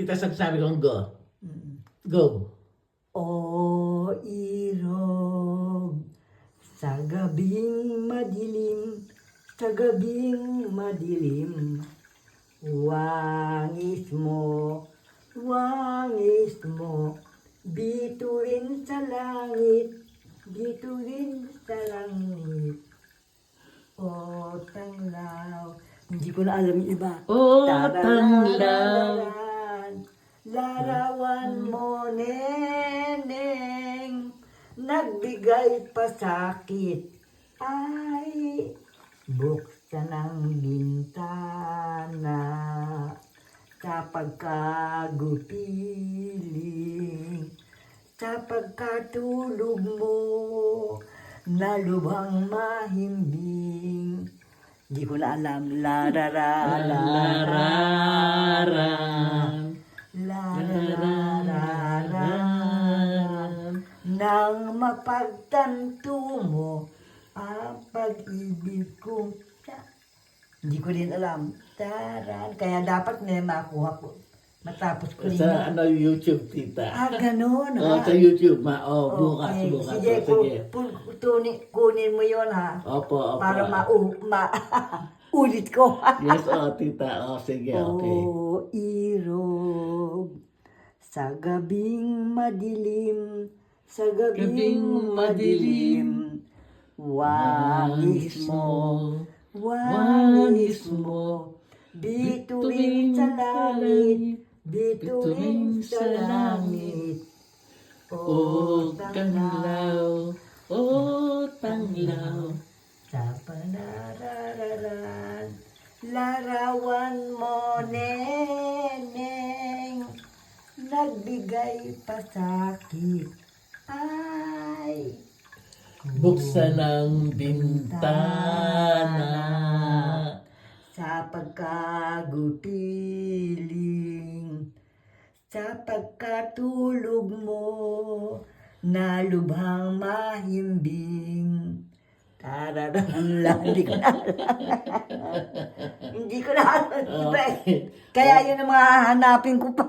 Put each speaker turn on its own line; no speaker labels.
Kita sabi kong go.
Mm.
Go.
O irog, sa gabing madilim, sa gabing madilim, wangis mo, bituin sa langit, bituin sa langit. O tanglaw, hindi ko na alam yung iba.
O tanglaw.
Tararararan, larawan mo neneng, nagbigay pa sakit. Ay, buksan ang bintana sa pagkagupiling, sa pagkatulog mo, na lubhang mahimbing. Di ko na alam.
Lararan.
Lararararan. Nang mapagtanto mo ang pag-ibig ko. Hindi ko rin alam. Taran. Kaya dapat may makuha ko. Matapos ko rin.
Sa YouTube, tita.
Ganun ha.
Sa YouTube, bukas.
Okay.
O,
Sige, kunin mo yon ha.
Opo.
Para ulit ko.
Yes, tita. Sige, okay.
O irog, sa gabing madilim, sa gabing madilim, wangis mo, bituin sa langit, bituin sa langit.
O tanglaw,
Sa panarararan, larawan mo neneng, nagbigay pa sakit. Ay,
buksan ang bintana.
Sa pagkagupiling, sa pagkatulog mo, na lubhang mahimbing. Tararang lang, hindi ko na hindi ko na alam.
Okay.
Kaya yun ang mga hanapin ko pa.